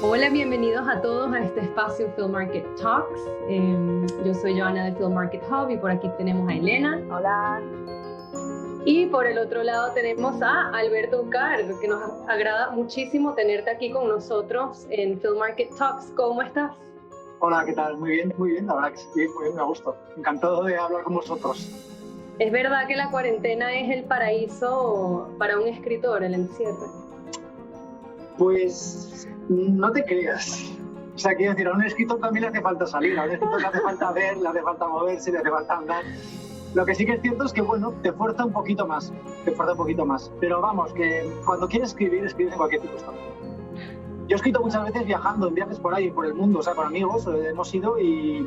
Hola, bienvenidos a todos a este espacio Film Market Talks. Yo soy Joana de Film Market Hub y por aquí tenemos a Elena. Hola. Y por el otro lado tenemos a Alberto Ucar, que nos agrada muchísimo tenerte aquí con nosotros en Film Market Talks. ¿Cómo estás? Hola, ¿qué tal? Muy bien, la verdad que sí, muy bien, me gusto. Encantado de hablar con vosotros. ¿Es verdad que la cuarentena es el paraíso para un escritor, el encierro? Pues no te creas. O sea, quiero decir, a un escritor también le hace falta salir, a un escritor le hace falta ver, le hace falta moverse, le hace falta andar. Lo que sí que es cierto es que, bueno, te fuerza un poquito más. Pero vamos, que cuando quieres escribir, escribes en cualquier circunstancia. Yo he escrito muchas veces viajando, en viajes por ahí, por el mundo, o sea, con amigos, hemos ido y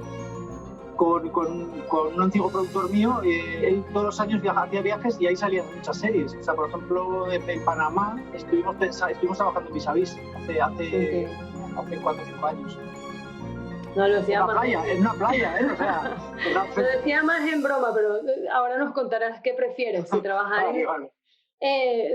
con un antiguo productor mío, él todos los años hacía viajes y ahí salían muchas series. O sea, por ejemplo, en Panamá estuvimos trabajando en Vis a Vis hace 4 o 5 años. No lo decía en una playa, ¿eh? O sea, lo decía más en broma, pero ahora nos contarás qué prefieres, si trabajar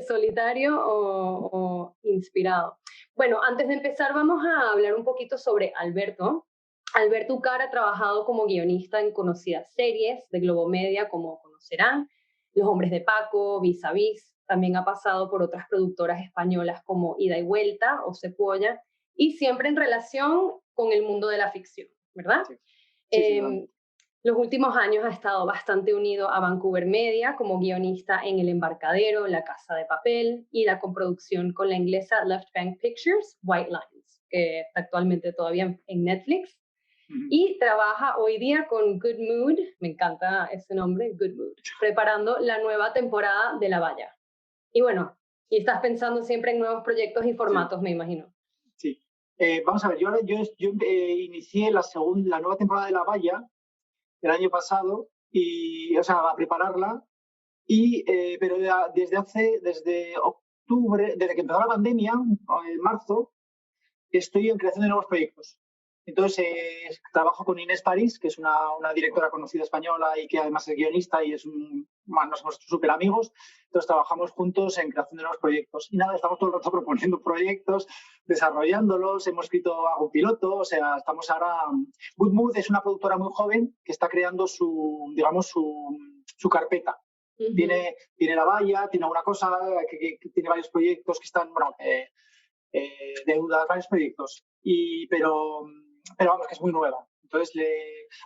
solitario o inspirado. Bueno, antes de empezar vamos a hablar un poquito sobre Alberto. Alberto Ucar ha trabajado como guionista en conocidas series de Globomedia, como conocerán, Los Hombres de Paco, Vis a Vis. También ha pasado por otras productoras españolas como Ida y Vuelta o Secuoya, y siempre en relación con el mundo de la ficción, ¿verdad? Sí, los últimos años ha estado bastante unido a Vancouver Media como guionista en El Embarcadero, La Casa de Papel y la coproducción con la inglesa Left Bank Pictures, White Lines, que está actualmente todavía en Netflix. Y trabaja hoy día con Good Mood, me encanta ese nombre, Good Mood, preparando la nueva temporada de La Valla. Y bueno, y estás pensando siempre en nuevos proyectos y formatos, me imagino. Sí. Vamos a ver, yo inicié la nueva temporada de La Valla el año pasado, a prepararla, pero desde octubre, desde que empezó la pandemia, en marzo, estoy en creación de nuevos proyectos. Entonces, trabajo con Inés París, que es una directora conocida española y que además es guionista y nos somos súper amigos. Entonces, trabajamos juntos en creación de nuevos proyectos. Y nada, estamos todo el rato proponiendo proyectos, desarrollándolos, hemos escrito algún piloto, o sea, estamos ahora... Good Mood es una productora muy joven que está creando su carpeta. Uh-huh. Tiene La Valla, tiene alguna cosa, que tiene varios proyectos que están, deudas, varios proyectos. Pero vamos, que es muy nueva. Entonces,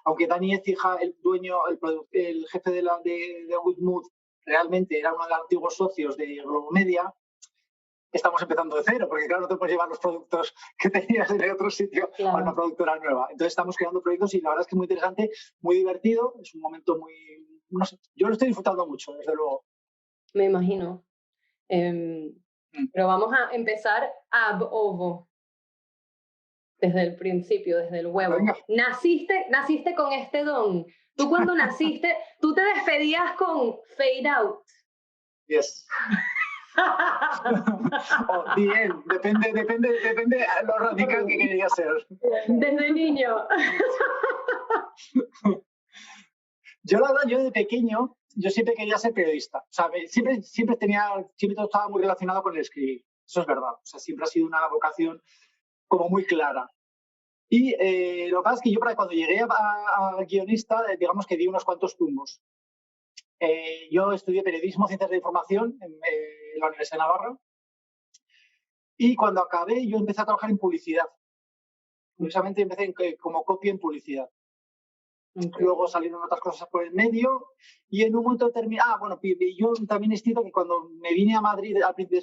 aunque Dani Ecija, el jefe de Good Mood, realmente era uno de los antiguos socios de Globomedia, estamos empezando de cero, porque claro, no te puedes llevar los productos que tenías en el otro sitio a una productora nueva. Entonces estamos creando proyectos y la verdad es que es muy interesante, muy divertido, es un momento muy... No sé, yo lo estoy disfrutando mucho, desde luego. Me imagino. Pero vamos a empezar ab ovo. Desde el principio, desde el huevo. Venga. Naciste con este don. Tú cuando naciste, tú te despedías con fade out. Yes. Bien, depende de lo radical que quería ser. Desde niño. Yo, la verdad, yo de pequeño, yo siempre quería ser periodista. O sea, siempre todo estaba muy relacionado con el escribir. Eso es verdad. O sea, siempre ha sido una vocación como muy clara. Y lo que pasa es que yo cuando llegué a guionista, digamos que di unos cuantos tumbos. Yo estudié periodismo, ciencias de información en la Universidad de Navarra. Y cuando acabé, yo empecé a trabajar en publicidad. Curiosamente, empecé como copy en publicidad. Okay. Luego salieron otras cosas por el medio y en un momento determinado, yo también es cierto que cuando me vine a Madrid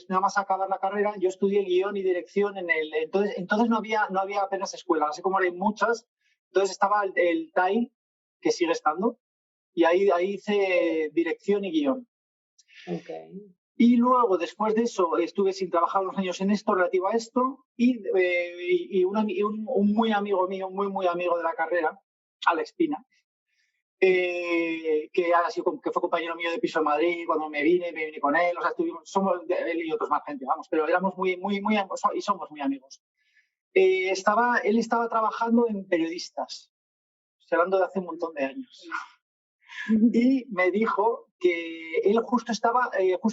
nada más a acabar la carrera, yo estudié guión y dirección entonces no había apenas escuelas, así como hay muchas, entonces estaba el TAI, que sigue estando, y ahí hice dirección y guión. Okay. Y luego, después de eso, estuve sin trabajar unos años en esto, relativo a esto, y un muy amigo mío, muy amigo de la carrera, Alex Pina, que fue compañero mío de piso en Madrid cuando me vine con él, o sea, somos él y otros más gente, vamos, pero éramos muy amigos y somos muy amigos. Él estaba trabajando en Periodistas, hablando de hace un montón de años, y me dijo que él justo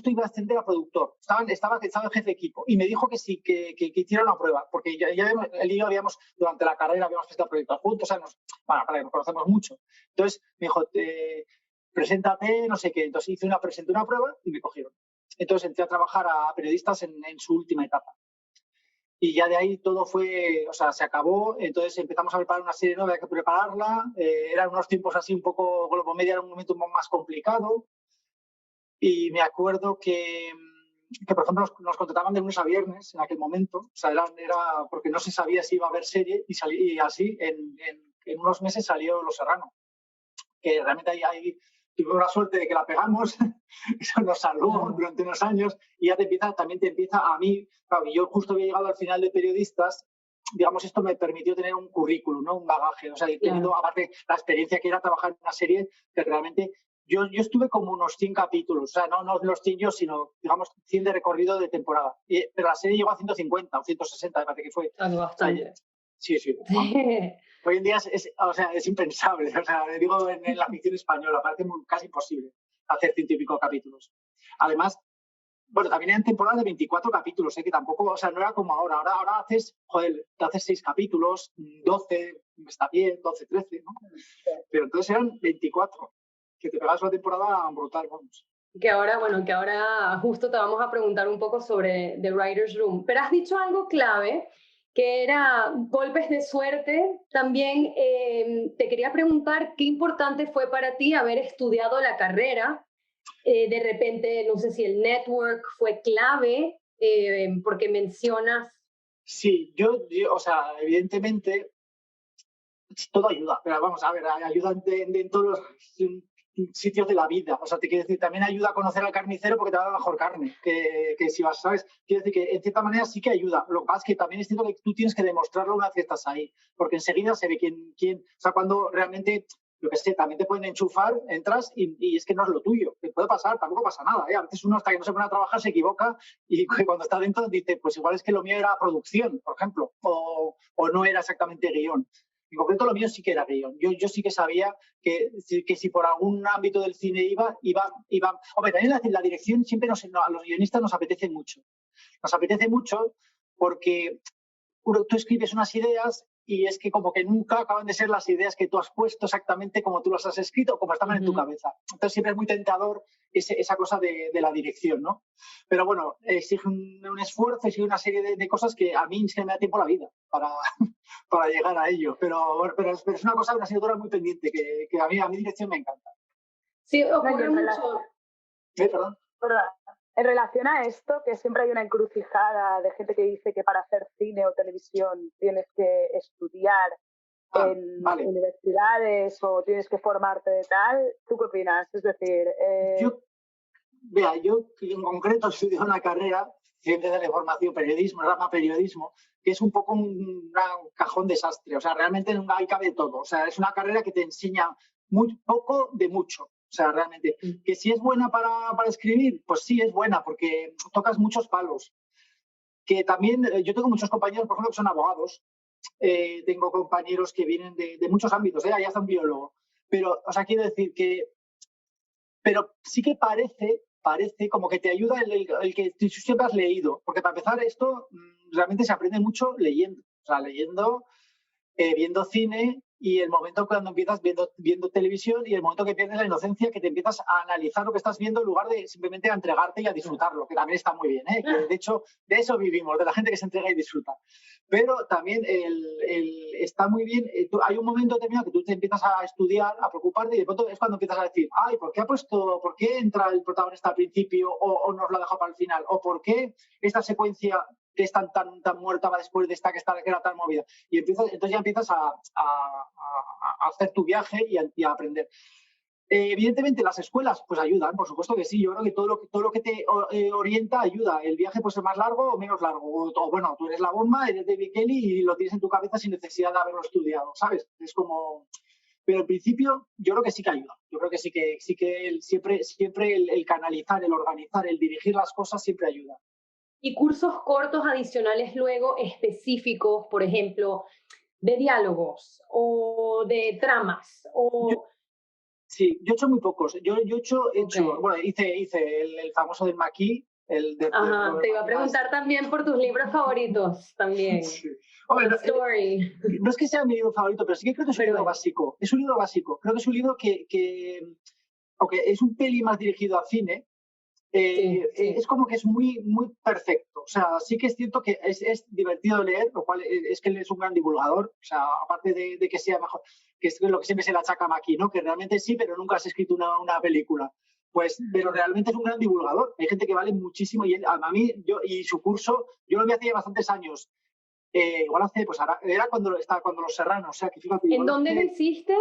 iba a ascender a productor, estaba jefe de equipo, y me dijo que sí, que hiciera una prueba, porque él y yo durante la carrera habíamos presentado proyectos juntos, o sea, nos conocemos mucho. Entonces me dijo, preséntate, no sé qué. Entonces presenté una prueba y me cogieron. Entonces entré a trabajar a periodistas en su última etapa. Y ya de ahí todo se acabó. Entonces empezamos a preparar una serie nueva, había que prepararla. Eran unos tiempos así un poco, Globo Media era un momento más complicado. Y me acuerdo que por ejemplo, nos contrataban de lunes a viernes en aquel momento. O sea, era porque no se sabía si iba a haber serie y así en unos meses salió Los Serrano. Que realmente ahí tuve la suerte de que la pegamos, eso nos salvó durante unos años y ya también te empieza a mí, claro, yo justo había llegado al final de periodistas, digamos, esto me permitió tener un currículum, ¿no? Un bagaje, o sea, teniendo aparte la experiencia que era trabajar en una serie que realmente yo estuve como unos 100 capítulos, o sea, no los 100 yo, sino, digamos, 100 de recorrido de temporada, pero la serie llegó a 150 o 160, me parece que fue. Bastante. Sí. Hoy en día es impensable, o sea, digo en la ficción española, parece casi imposible hacer 100 y pico capítulos. Además, bueno, también eran temporadas de 24 capítulos, que tampoco, o sea, no era como ahora. Ahora te haces 6 capítulos, 12, está bien, 12, 13, ¿no? Pero entonces eran 24, que te pegas una temporada brutal, vamos. Que ahora justo te vamos a preguntar un poco sobre The Writer's Room. Pero has dicho algo clave, que era golpes de suerte. También te quería preguntar qué importante fue para ti haber estudiado la carrera. De repente, no sé si el network fue clave, porque mencionas... Sí, o sea, evidentemente todo ayuda, pero vamos a ver, ayuda en todos los sitios de la vida. O sea, te quiero decir, también ayuda a conocer al carnicero porque te da mejor carne que si vas, ¿sabes? Quiero decir que en cierta manera sí que ayuda. Lo que pasa es que también es cierto que tú tienes que demostrarlo una vez que estás ahí, porque enseguida se ve quién, o sea, cuando realmente, yo qué sé, también te pueden enchufar, entras y es que no es lo tuyo, que puede pasar, tampoco pasa nada, ¿eh? A veces uno hasta que no se pone a trabajar se equivoca y cuando está dentro dice, pues igual es que lo mío era producción, por ejemplo, o no era exactamente guión. En concreto, lo mío sí que era guión. Yo sí que sabía que si por algún ámbito del cine iba. Hombre, también la dirección siempre a los guionistas nos apetece mucho. Nos apetece mucho porque tú escribes unas ideas y es que como que nunca acaban de ser las ideas que tú has puesto exactamente como tú las has escrito o como estaban en tu cabeza. Entonces siempre es muy tentador esa cosa de la dirección, ¿no? Pero bueno, exige un esfuerzo, exige una serie de cosas que a mí se me da tiempo la vida para llegar a ello. Pero es una asignatura muy pendiente que a mí dirección me encanta. Sí, ocurre mucho. Perdón. En relación a esto, que siempre hay una encrucijada de gente que dice que para hacer cine o televisión tienes que estudiar en universidades o tienes que formarte de tal, ¿tú qué opinas? Es decir... Yo en concreto estudié una carrera, Ciencias de la Información, rama periodismo, que es un poco un cajón desastre. O sea, realmente ahí cabe todo. O sea, es una carrera que te enseña muy poco de mucho. O sea, realmente, que si es buena para escribir, pues sí es buena, porque tocas muchos palos. Que también, yo tengo muchos compañeros, por ejemplo, que son abogados. Tengo compañeros que vienen de muchos ámbitos, ahí hasta un biólogo. Pero, o sea, quiero decir que... Pero sí que parece como que te ayuda el que tú siempre has leído. Porque para empezar, esto realmente se aprende mucho leyendo. O sea, leyendo, viendo cine, y el momento cuando empiezas viendo televisión y el momento que pierdes la inocencia, que te empiezas a analizar lo que estás viendo en lugar de simplemente a entregarte y a disfrutarlo, que también está muy bien, ¿eh? Que de hecho, de eso vivimos, de la gente que se entrega y disfruta. Pero también está muy bien, hay un momento determinado que tú te empiezas a estudiar, a preocuparte, y de pronto es cuando empiezas a decir, ay, ¿por qué entra el protagonista al principio o nos lo ha dejado para el final? ¿O por qué esta secuencia que es tan muerta va después de esta que era tan movida? Y entonces ya empiezas a hacer tu viaje y a aprender. Evidentemente las escuelas pues ayudan, por supuesto que sí. Yo creo que todo lo que te orienta ayuda. El viaje puede ser más largo o menos largo. O bueno, tú eres la bomba, eres David Kelly y lo tienes en tu cabeza sin necesidad de haberlo estudiado, ¿sabes? Es como... Pero en principio yo creo que sí que ayuda. Yo creo que siempre el canalizar, el organizar, el dirigir las cosas siempre ayuda. Y cursos cortos adicionales luego específicos, por ejemplo, de diálogos o de tramas o... Sí, yo he hecho muy pocos. Yo he hecho, Okay. bueno, hice el famoso del Maquis, el de Ajá, te iba a preguntar también por tus libros favoritos también. Sí. Hombre, The Story. No es que sea mi libro favorito, pero sí que creo que es un libro básico. Es un libro básico. Creo que es un libro que aunque es un peli más dirigido al cine, Sí. es como que es muy, muy perfecto. O sea, sí que es cierto que es divertido de leer, lo cual es que él es un gran divulgador. O sea, aparte de que sea mejor, que es lo que siempre se le achaca a Maki, ¿no? Que realmente sí, pero nunca has escrito una película. Pues, pero realmente es un gran divulgador. Hay gente que vale muchísimo y a mí, y su curso, yo lo vi hace bastantes años. Igual hace, pues ahora, era cuando Los Serranos, o sea, que fíjate. ¿En dónde lo hiciste?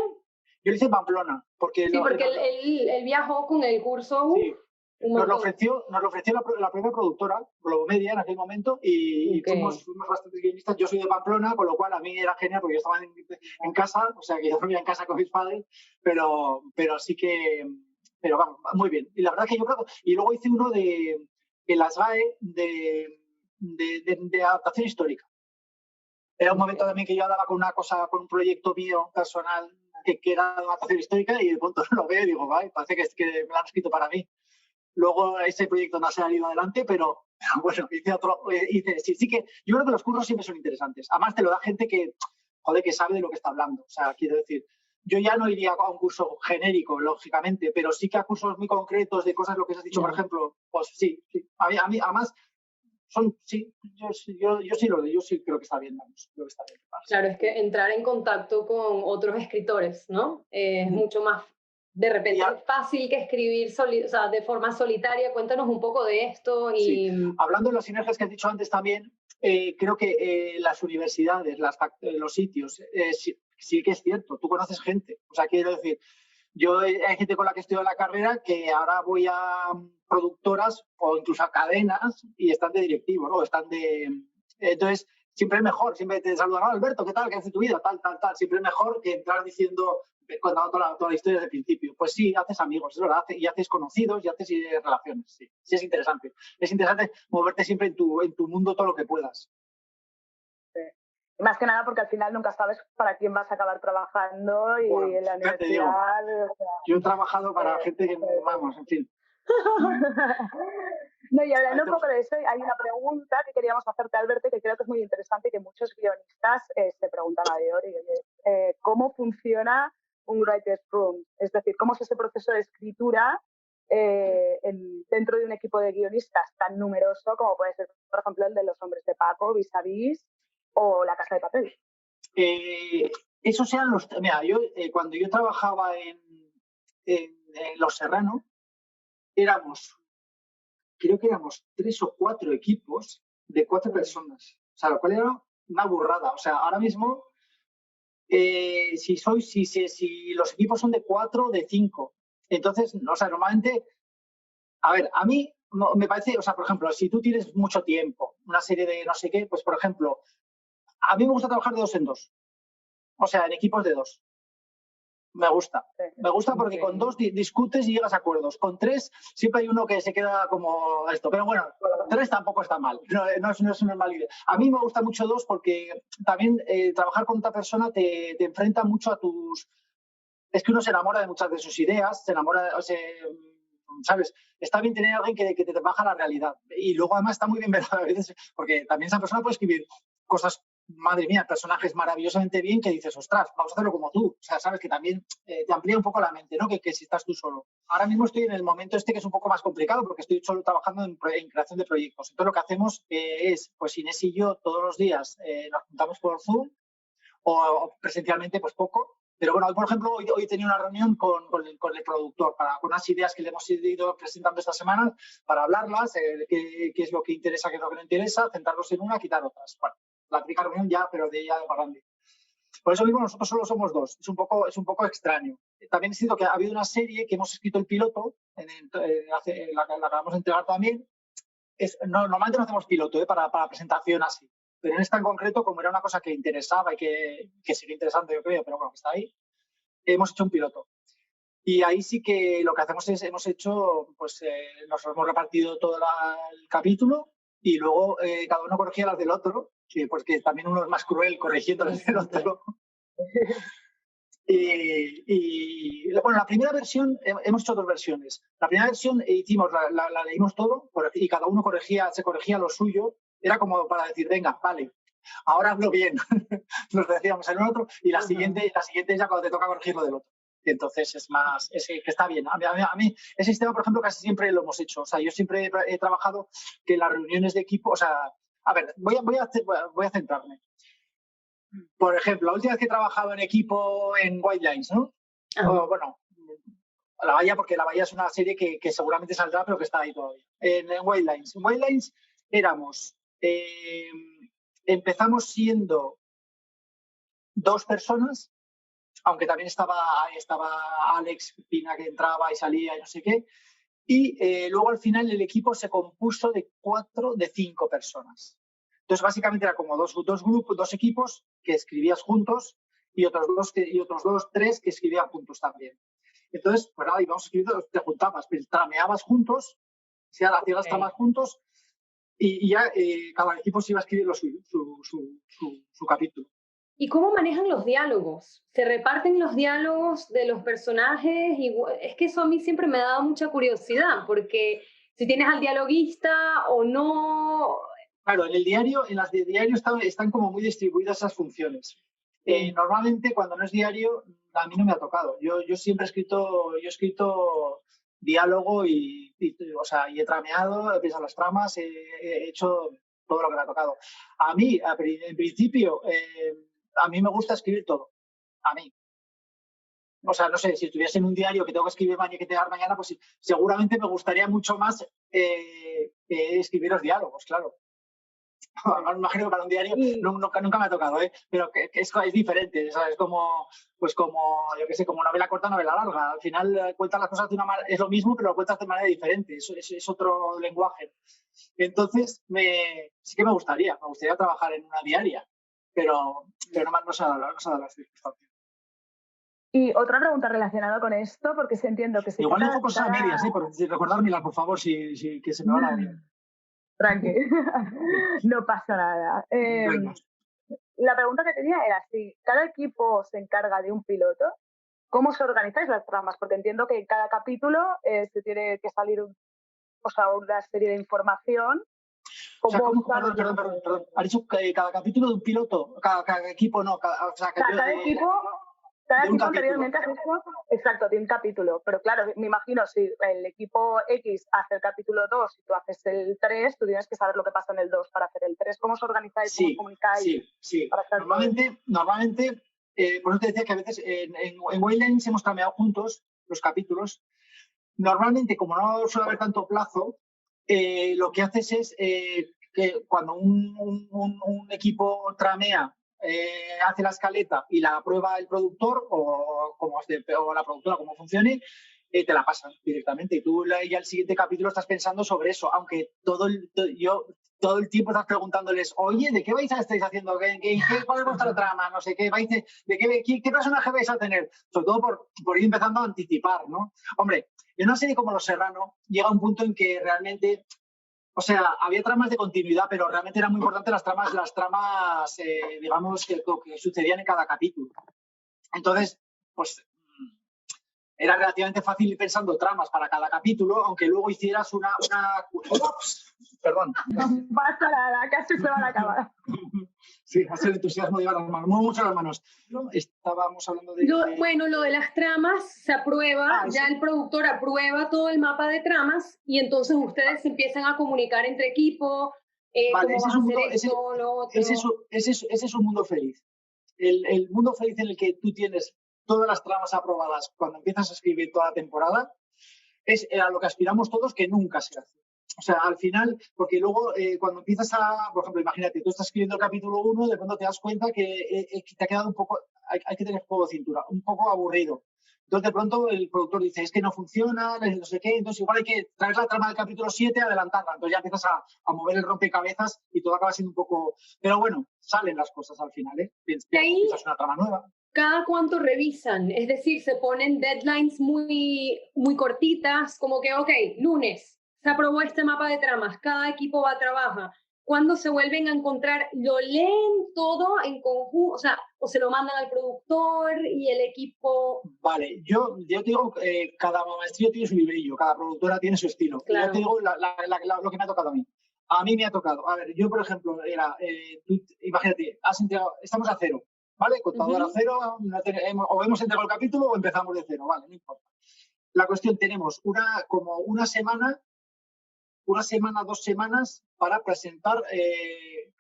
Yo lo hice en Pamplona. Porque sí, porque él viajó con el curso. Sí. Nos lo ofreció la propia productora, Globomedia, en aquel momento, y fuimos bastantes guionistas. Yo soy de Pamplona, con lo cual a mí era genial porque yo estaba en casa, o sea, que yo dormía en casa con mis padres, pero sí que, pero vamos, muy bien. Y la verdad que yo creo, y luego hice uno en las GAE de adaptación histórica. Era un momento también que yo andaba con un proyecto mío personal que era de adaptación histórica y de pronto lo veo y digo, vaya, parece que me lo han escrito para mí. Luego ese proyecto no se ha ido adelante, pero bueno, hice otro. Sí que yo creo que los cursos siempre son interesantes. Además, te lo da gente que sabe de lo que está hablando. O sea, quiero decir, yo ya no iría a un curso genérico, lógicamente, pero sí que a cursos muy concretos de cosas, lo que has dicho, por ejemplo, pues sí. A mí, además, yo sí creo que está bien, vamos, creo que está bien. Claro, es que entrar en contacto con otros escritores, ¿no? Es mucho más, de repente, fácil que escribir de forma solitaria. Cuéntanos un poco de esto. Sí. Hablando de las sinergias que has dicho antes también, creo que las universidades, los sitios, sí que es cierto, tú conoces gente. O sea, quiero decir, hay gente con la que estoy en la carrera que ahora voy a productoras o incluso a cadenas y están de directivos, ¿no? Entonces, siempre es mejor, siempre te saludan, Alberto, ¿qué tal? ¿Qué hace tu vida? Tal. Siempre es mejor que entrar diciendo, contando toda la historia desde el principio. Pues sí, haces amigos, es verdad, y haces conocidos y haces relaciones. Sí, es interesante. Es interesante moverte siempre en tu mundo todo lo que puedas. Sí. Más que nada porque al final nunca sabes para quién vas a acabar trabajando y bueno, en la universidad... O sea, yo he trabajado para gente que, vamos, en fin. No, y hablando un poco de eso, hay una pregunta que queríamos hacerte, Alberto, que creo que es muy interesante y que muchos guionistas se preguntan a priori. ¿Cómo funciona un writer's room? Es decir, ¿cómo es ese proceso de escritura dentro de un equipo de guionistas tan numeroso como puede ser, por ejemplo, el de Los Hombres de Paco, Vis a Vis o La Casa de Papel? Esos eran los... Mira, cuando yo trabajaba en Los Serrano, creo que éramos 3 o 4 equipos de 4 personas. O sea, lo cual era una burrada. O sea, ahora mismo, si los equipos son de 4 o de 5. Entonces, o sea, normalmente, a ver, a mí me parece, o sea, por ejemplo, si tú tienes mucho tiempo, una serie de no sé qué, pues, por ejemplo, a mí me gusta trabajar de 2 en 2. O sea, en equipos de 2. Me gusta porque con 2 discutes y llegas a acuerdos. Con 3 siempre hay uno que se queda como esto. Pero bueno, 3 tampoco está mal. No es una mala idea. A mí me gusta mucho 2 porque también trabajar con otra persona te enfrenta mucho a tus... Es que uno se enamora de muchas de sus ideas, se enamora, ¿sabes? Está bien tener a alguien que te baja la realidad. Y luego además está muy bien ver a veces, porque también esa persona puede escribir cosas, madre mía, personajes maravillosamente bien que dices, ostras, vamos a hacerlo como tú. O sea, sabes que también te amplía un poco la mente, ¿no? Que si estás tú solo. Ahora mismo estoy en el momento que es un poco más complicado porque estoy solo trabajando en creación de proyectos. Entonces lo que hacemos es, pues Inés y yo todos los días nos juntamos por Zoom o presencialmente pues poco. Pero bueno, hoy, por ejemplo, hoy tenía una reunión con el productor con unas ideas que le hemos ido presentando esta semana para hablarlas, qué es lo que interesa, qué es lo que no interesa, centrarnos en una, quitar otras. Bueno, la típica reunión ya, pero de ella más grande. Por eso mismo nosotros solo somos 2. Es un poco extraño. También es cierto que ha habido una serie que hemos escrito el piloto, la acabamos de entregar también. Normalmente no hacemos piloto para presentación así. Pero en esta en concreto, como era una cosa que interesaba y que sigue interesante, yo creo, pero bueno, que está ahí, hemos hecho un piloto. Y ahí sí que lo que hacemos es, nos hemos repartido todo el capítulo y luego cada uno corregía las del otro, porque también uno es más cruel corrigiendo las del otro. Bueno, la primera versión, hemos hecho 2 versiones. La primera versión hicimos, la leímos todo y cada uno se corregía lo suyo. Era como para decir, venga, vale, ahora hazlo bien. Nos decíamos el otro y la siguiente ya cuando te toca corregir lo del otro. Y entonces es que está bien. A mí ese sistema, por ejemplo, casi siempre lo hemos hecho. O sea, yo siempre he trabajado que las reuniones de equipo, o sea, a ver, voy a centrarme. Por ejemplo, la última vez que he trabajado en equipo en White Lines, ¿no? Bueno, La Bahía, porque La Bahía es una serie que seguramente saldrá, pero que está ahí todavía. En White Lines. En White Lines éramos, empezamos siendo 2 personas, aunque también estaba Alex Pina, que entraba y salía y no sé qué. Y luego al final el equipo se compuso de 5 personas. Entonces, básicamente era como dos grupos, 2 equipos que escribías juntos y otros 2, 3 que escribían juntos también. Entonces, pues nada, íbamos escribiendo, te juntabas, trameabas juntos, hacías las tramas juntos y ya cada equipo se iba a escribir su capítulo. ¿Y cómo manejan los diálogos? ¿Se reparten los diálogos de los personajes? Es que eso a mí siempre me ha dado mucha curiosidad, porque si tienes al dialoguista o no... Claro, en las de diario están como muy distribuidas esas funciones. Normalmente cuando no es diario, a mí no me ha tocado. Yo siempre he escrito diálogo y he trameado, he pensado las tramas, he hecho todo lo que me ha tocado. A mí, en principio, a mí me gusta escribir todo. A mí. O sea, no sé, si estuviese en un diario que tengo que escribir mañana, pues seguramente me gustaría mucho más escribir los diálogos, claro. Me imagino que para un diario nunca me ha tocado, pero que es diferente, ¿sabes? Es como, yo qué sé, como novela corta, novela larga. Al final cuentas las cosas de una manera, es lo mismo, pero lo cuentas de manera diferente. Es otro lenguaje. Entonces, sí que me gustaría trabajar en una diaria, pero no se ha dado las circunstancias. Y otra pregunta relacionada con esto, porque entiendo que se... Igual dejo cosas a medias, por recordármelas, por favor, si que se me va la olla. Tranqui, no pasa nada. La pregunta que tenía era si cada equipo se encarga de un piloto, ¿cómo se organizáis las tramas? Porque entiendo que en cada capítulo se tiene que salir una serie de información. O sea, perdón. ¿Has dicho que cada capítulo de un piloto? Cada equipo no. Cada equipo anteriormente has hecho, exacto, de un capítulo. Pero claro, me imagino, si el equipo X hace el capítulo 2 y tú haces el 3, tú tienes que saber lo que pasa en el 2 para hacer el 3. ¿Cómo os organizáis? ¿Cómo comunicáis? Sí. Normalmente por eso te decía que a veces en Waylands hemos trameado juntos los capítulos. Normalmente, como no suele haber tanto plazo, lo que haces es que cuando un equipo tramea, hace la escaleta y la aprueba el productor o la productora, como funcione, te la pasan directamente. Y tú ya el siguiente capítulo estás pensando sobre eso, aunque todo el tiempo estás preguntándoles, oye, ¿de qué estáis haciendo? ¿Cuál es vuestra trama? No sé qué, ¿qué personaje vais a tener? Sobre todo por ir empezando a anticipar, ¿no? Hombre, en una serie como Los Serrano llega un punto en que realmente... O sea, había tramas de continuidad, pero realmente eran muy importantes las tramas digamos, que sucedían en cada capítulo. Entonces, pues era relativamente fácil ir pensando tramas para cada capítulo, aunque luego hicieras una... ¡Ups! Perdón. No pasa nada, casi se va la cámara. Sí, hace el entusiasmo de llevar las manos, muy mucho las manos. Estábamos hablando de... Bueno, lo de las tramas se aprueba, ya el productor aprueba todo el mapa de tramas y entonces ustedes se empiezan a comunicar entre equipo, vale, cómo van a hacer esto, lo otro. Ese es un mundo feliz. El mundo feliz en el que tú tienes todas las tramas aprobadas cuando empiezas a escribir toda la temporada es a lo que aspiramos todos, que nunca se hace. O sea, al final, porque luego cuando empiezas por ejemplo, imagínate, tú estás escribiendo el capítulo 1, de pronto te das cuenta que te ha quedado un poco, hay que tener juego de cintura, un poco aburrido. Entonces, de pronto, el productor dice, es que no funciona, no sé qué, entonces igual hay que traer la trama del capítulo 7, adelantarla. Entonces ya empiezas a mover el rompecabezas y todo acaba siendo un poco... Pero bueno, salen las cosas al final, ¿eh? Piensas una trama nueva. ¿Cada cuánto revisan? Es decir, se ponen deadlines muy, muy cortitas, como que, ok, lunes, se aprobó este mapa de tramas, cada equipo va a trabajar. cuando se vuelven a encontrar, lo leen todo en conjunto, o sea, o se lo mandan al productor y el equipo. Vale, yo te digo, cada maestrillo tiene su librillo, cada productora tiene su estilo. Claro. Yo te digo lo que me ha tocado a mí. A mí me ha tocado, a ver, yo por ejemplo, tú, imagínate, estamos a cero, ¿vale? Contador a cero, o hemos entregado el capítulo o empezamos de cero, vale, no importa. La cuestión, tenemos como una semana, 2 semanas para presentar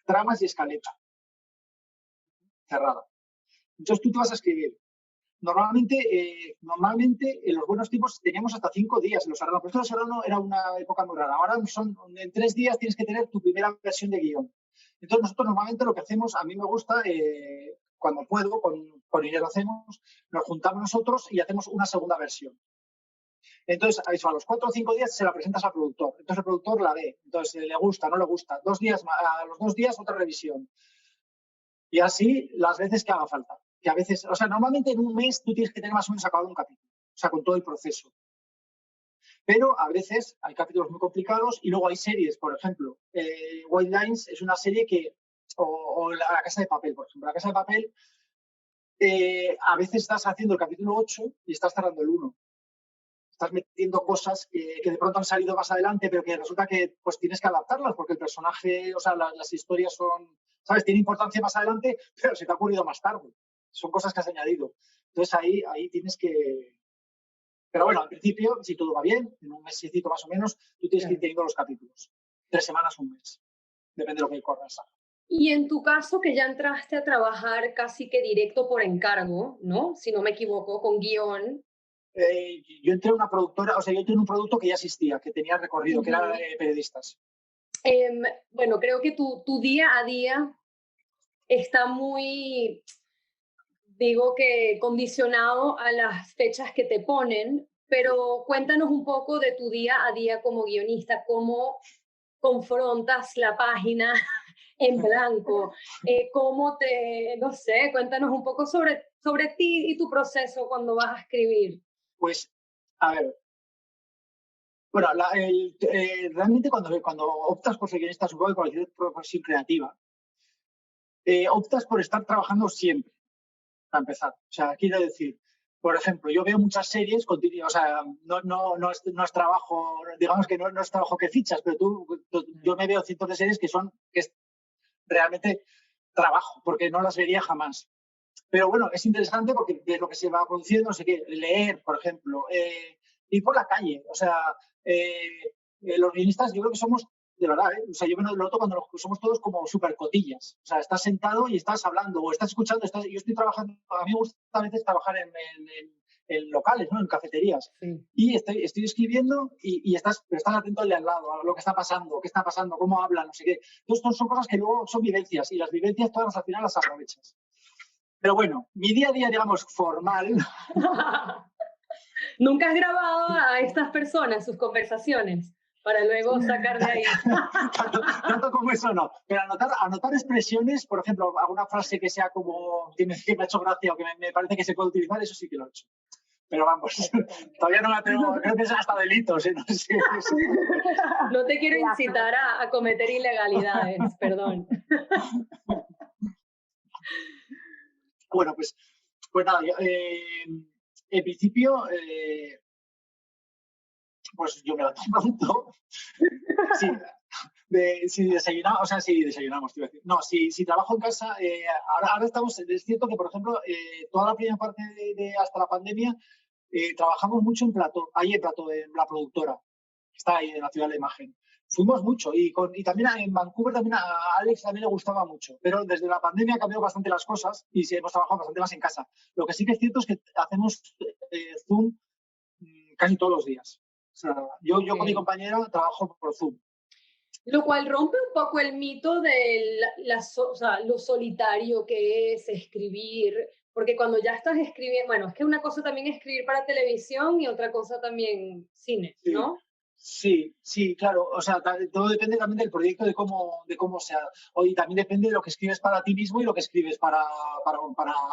tramas y escaleta. Cerrada. Entonces tú te vas a escribir. Normalmente, en los buenos tiempos teníamos hasta 5 días en los Serrano, pero esto de Serrano era una época muy rara. Ahora en 3 días tienes que tener tu primera versión de guión. Entonces nosotros normalmente lo que hacemos, a mí me gusta, cuando puedo, con Inés lo hacemos, nos juntamos nosotros y hacemos una segunda versión. Entonces, a los 4 o 5 días se la presentas al productor. Entonces el productor la ve. Entonces le gusta, no le gusta. A los 2 días otra revisión. Y así las veces que haga falta. Que a veces, o sea, normalmente en un mes tú tienes que tener más o menos acabado un capítulo. O sea, con todo el proceso. Pero a veces hay capítulos muy complicados y luego hay series, por ejemplo. White Lines es una serie que, o La Casa de Papel, por ejemplo. La Casa de Papel, a veces estás haciendo el capítulo 8 y estás cerrando el 1. Estás metiendo cosas que de pronto han salido más adelante, pero que resulta que pues tienes que adaptarlas porque el personaje, o sea, las historias son, ¿sabes? Tiene importancia más adelante, pero se te ha ocurrido más tarde. Son cosas que has añadido. Entonces ahí tienes que... Pero bueno, al principio, si todo va bien, en un mesecito más o menos, tú tienes que ir teniendo los capítulos. 3 semanas, un mes. Depende de lo que corras. Y en tu caso, que ya entraste a trabajar casi que directo por encargo, ¿no? Si no me equivoco, con guión. Yo entré en una productora, o sea, yo entré en un producto que ya existía, que tenía recorrido, que era periodistas. Bueno, creo que tu día a día está muy, digo que condicionado a las fechas que te ponen, pero cuéntanos un poco de tu día a día como guionista, cómo confrontas la página en blanco, no sé, cuéntanos un poco sobre ti y tu proceso cuando vas a escribir. Pues, a ver, bueno, realmente cuando optas por ser guionista, supongo que cualquier profesión creativa, optas por estar trabajando siempre, para empezar. O sea, quiero decir, por ejemplo, yo veo muchas series, o sea, no es trabajo, digamos que no es trabajo que fichas, pero yo me veo cientos de series que es realmente trabajo, porque no las vería jamás. Pero bueno, es interesante porque ves lo que se va produciendo, no sé qué, leer, por ejemplo, ir por la calle, o sea, los guionistas yo creo que somos, de verdad, o sea, yo me lo noto cuando somos todos como súper cotillas, o sea, estás sentado y estás hablando, o estás escuchando, yo estoy trabajando, a mí me gusta a veces trabajar en locales, ¿no? En cafeterías, y estoy escribiendo y estás atento al de al lado, a lo que está pasando, qué está pasando, cómo habla, no sé qué. Entonces, son cosas que luego son vivencias, y las vivencias todas al final las aprovechas. Pero bueno, mi día a día, digamos, formal. ¿Nunca has grabado a estas personas sus conversaciones para luego sacar de ahí? tanto como eso no. Pero anotar expresiones, por ejemplo, alguna frase que sea como que me ha hecho gracia o que me parece que se puede utilizar, eso sí que lo he hecho. Pero vamos, todavía no me atrevo, creo que es hasta delitos, no sé. No te quiero incitar a cometer ilegalidades, perdón. Bueno, pues nada, en principio, pues yo me levanto pronto. Si desayunamos, te iba a decir. No, si trabajo en casa, ahora estamos, es cierto que, por ejemplo, toda la primera parte hasta la pandemia, trabajamos mucho en Plató, ahí en Plató, en la productora, que está ahí en la Ciudad de la Imagen. Fuimos mucho y también en Vancouver también a Alex también le gustaba mucho, pero desde la pandemia han cambiado bastante las cosas y hemos trabajado bastante más en casa. Lo que sí que es cierto es que hacemos Zoom casi todos los días. O sea, yo con mi compañero trabajo por Zoom. Lo cual rompe un poco el mito de o sea, lo solitario que es escribir, porque cuando ya estás escribiendo, bueno, es que una cosa también es escribir para televisión y otra cosa también cine, ¿no? Sí, claro. O sea, todo depende también del proyecto, de cómo sea. Y también depende de lo que escribes para ti mismo y lo que escribes para ganar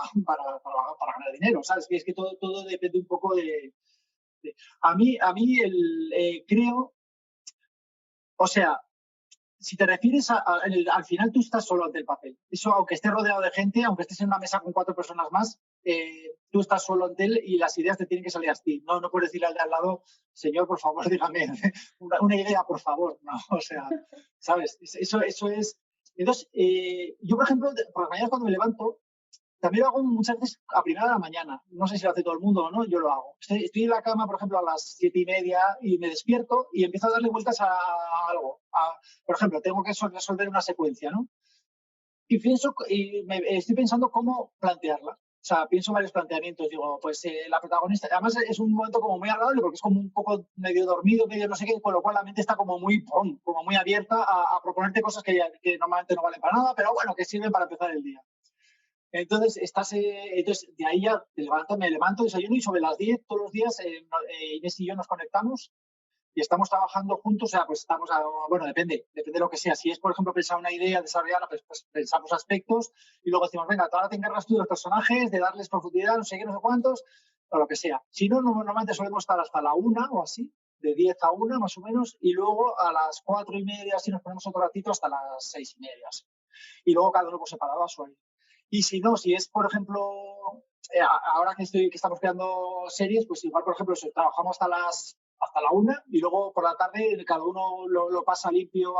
dinero, ¿sabes? Es que todo depende un poco de... A mí creo... O sea, si te refieres al final, tú estás solo ante el papel. Eso, aunque estés rodeado de gente, aunque estés en una mesa con 4 personas más, tú estás solo ante él y las ideas te tienen que salir a ti. No puedes decirle al de al lado, señor, por favor, dígame una idea, por favor. No, o sea, ¿sabes? Eso es... Entonces, yo, por ejemplo, por las mañanas cuando me levanto, también lo hago muchas veces a primera de la mañana. No sé si lo hace todo el mundo o no, yo lo hago. Estoy en la cama, por ejemplo, a las 7:30 y me despierto y empiezo a darle vueltas a algo. Por ejemplo, tengo que resolver una secuencia, ¿no? Y estoy pensando cómo plantearla. O sea, pienso varios planteamientos. Digo, pues la protagonista... Además, es un momento como muy agradable porque es como un poco medio dormido, medio no sé qué, con lo cual la mente está como muy abierta a proponerte cosas que normalmente no valen para nada, pero bueno, que sirven para empezar el día. Entonces, entonces, de ahí ya me levanto, desayuno y sobre las 10 todos los días Inés y yo nos conectamos y estamos trabajando juntos. O sea, pues estamos, bueno, depende de lo que sea. Si es, por ejemplo, pensar una idea, desarrollarla, pues pensamos aspectos y luego decimos, venga, ahora te encargas tú de los personajes, de darles profundidad, no sé qué, no sé cuántos, o lo que sea. Si no, normalmente solemos estar hasta la 1 o así, de 10 a 1 más o menos, y luego a las 4:30 así nos ponemos otro ratito hasta las 6:30. Así. Y luego cada uno por separado a su aire. Y si no, si es, por ejemplo, ahora que estamos creando series, pues igual, por ejemplo, trabajamos hasta la 1 y luego por la tarde cada uno lo pasa limpio,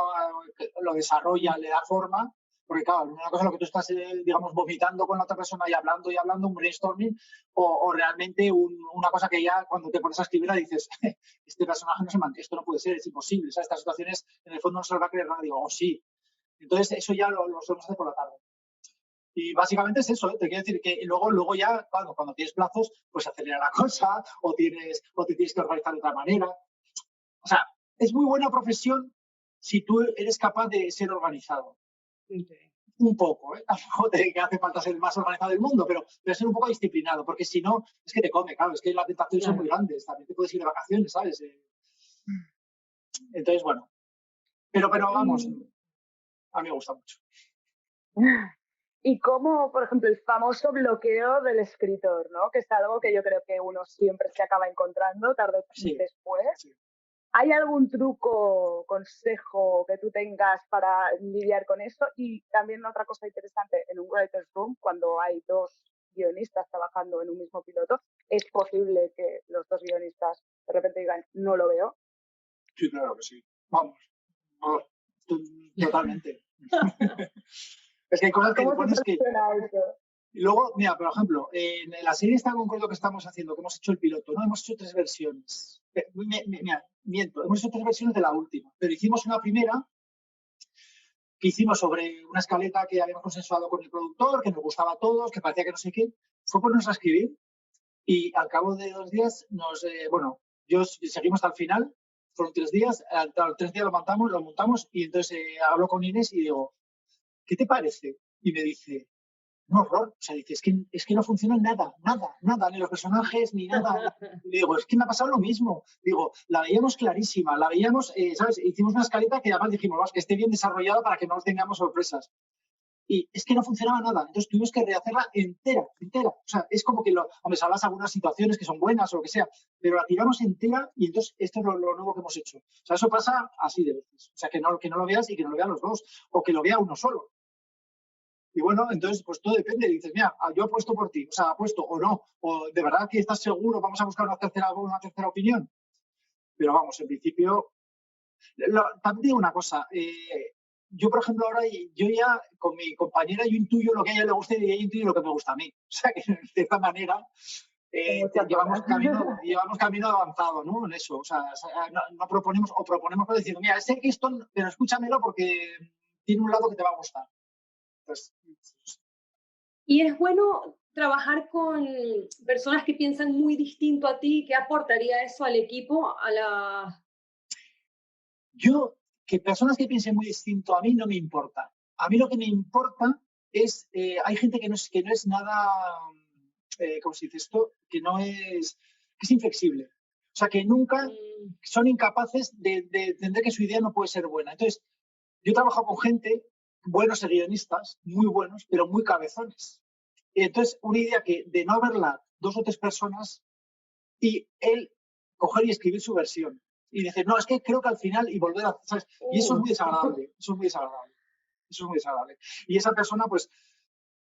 lo desarrolla, le da forma. Porque, claro, una cosa es lo que tú estás, digamos, vomitando con la otra persona y hablando, un brainstorming, o realmente una cosa que ya cuando te pones a escribirla dices, este personaje no se mantiene, esto no puede ser, es imposible. O sea, estas situaciones en el fondo no se lo va a creer nadie. O sí. Entonces, eso ya lo solemos hacer por la tarde. Y básicamente es eso, ¿eh? Te quiero decir que luego ya, cuando tienes plazos, pues acelera la cosa o te tienes que organizar de otra manera. O sea, es muy buena profesión si tú eres capaz de ser organizado. Okay. Un poco, ¿eh? Tampoco te hace falta ser el más organizado del mundo, pero ser un poco disciplinado, porque si no, es que te come, claro, es que las tentaciones son muy grandes, también te puedes ir de vacaciones, ¿sabes? Entonces, bueno, pero vamos, a mí me gusta mucho. Y como, por ejemplo, el famoso bloqueo del escritor, ¿no? Que es algo que yo creo que uno siempre se acaba encontrando tarde o después. Sí. ¿Hay algún truco, consejo que tú tengas para lidiar con eso? Y también otra cosa interesante, en un writer's room, cuando hay 2 guionistas trabajando en un mismo piloto, ¿es posible que los 2 guionistas de repente digan, no lo veo? Sí, claro que sí. Vamos. Totalmente. Es que hay cosas que ¿Cómo se funciona eso? Y luego, mira, por ejemplo, en la serie esta concreto que estamos haciendo, que hemos hecho el piloto, ¿no? Hemos hecho 3 versiones. Mira, miento, hemos hecho 3 versiones de la última, pero hicimos una primera que hicimos sobre una escaleta que habíamos consensuado con el productor, que nos gustaba a todos, que parecía que no sé qué. Fue ponernos a escribir y al cabo de 2 días seguimos hasta el final. Fueron 3 días, a los 3 días lo montamos y entonces hablo con Inés y digo, ¿qué te parece? Y me dice, un horror. O sea, dice, es que no funciona nada, ni los personajes, ni nada. Y digo, es que me ha pasado lo mismo. Digo, la veíamos clarísima, la veíamos, ¿sabes? Hicimos una escaleta que además dijimos, que esté bien desarrollada para que no tengamos sorpresas. Y es que no funcionaba nada. Entonces tuvimos que rehacerla entera. O sea, es como que hombre, salvas algunas situaciones que son buenas o lo que sea, pero la tiramos entera y entonces esto es lo nuevo que hemos hecho. O sea, eso pasa así de veces. O sea, que no lo veas y que no lo vean los dos, o que lo vea uno solo. Y bueno, entonces, pues todo depende. Dices, mira, yo apuesto por ti, o sea, apuesto o no, o de verdad que estás seguro, vamos a buscar una tercera opinión. Pero vamos, en principio, también digo una cosa. Yo, por ejemplo, ahora yo ya con mi compañera yo intuyo lo que a ella le gusta y ella intuye lo que me gusta a mí. O sea, que de cierta manera llevamos camino avanzado, ¿no? En eso. O sea, no proponemos por decir, mira, sé que esto, pero escúchamelo porque tiene un lado que te va a gustar. Pues, y es bueno trabajar con personas que piensan muy distinto a ti. ¿Qué aportaría eso al equipo? Que personas que piensen muy distinto a mí no me importa. A mí lo que me importa es, hay gente que no es nada, ¿cómo se dice esto? Que es inflexible. O sea, que nunca son incapaces de entender que su idea no puede ser buena. Entonces, yo trabajo con gente, buenos guionistas, muy buenos, pero muy cabezones. Y entonces, una idea que de no haberla 2 o 3 personas y él coger y escribir su versión. y decir, no, es que creo que al final, y volver a, ¿sabes? Y eso es muy desagradable, eso es muy desagradable, eso es muy desagradable. Y esa persona, pues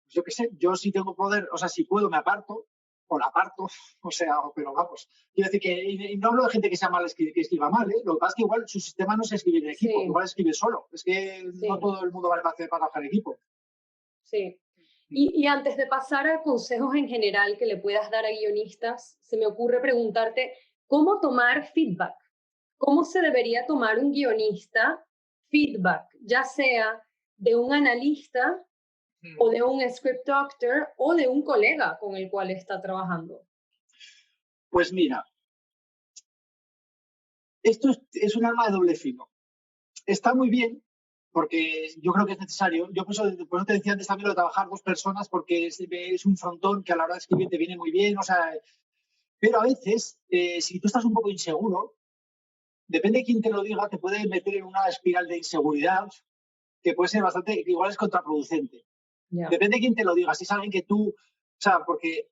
yo qué sé, yo si tengo poder, o sea, si puedo me aparto, o la aparto, o sea, pero vamos. Quiero decir que, y no hablo de gente que sea mal, que escriba mal, ¿eh? Lo que pasa es que igual su sistema no se escribe en equipo, igual escribe solo. Es que no todo el mundo vale para trabajar en equipo. Sí. Y antes de pasar a consejos en general que le puedas dar a guionistas, se me ocurre preguntarte, ¿cómo tomar feedback? ¿Cómo se debería tomar un guionista feedback, ya sea de un analista o de un script doctor o de un colega con el cual está trabajando? Pues mira, esto es un arma de doble filo. Está muy bien, porque yo creo que es necesario. Yo por eso te decía antes también lo de trabajar dos personas, porque es un frontón que a la hora de escribir te viene muy bien, o sea, pero a veces, si tú estás un poco inseguro, depende de quién te lo diga, te puede meter en una espiral de inseguridad que puede ser bastante, que igual es contraproducente. Depende de quién te lo diga, si es alguien que tú, o sea, porque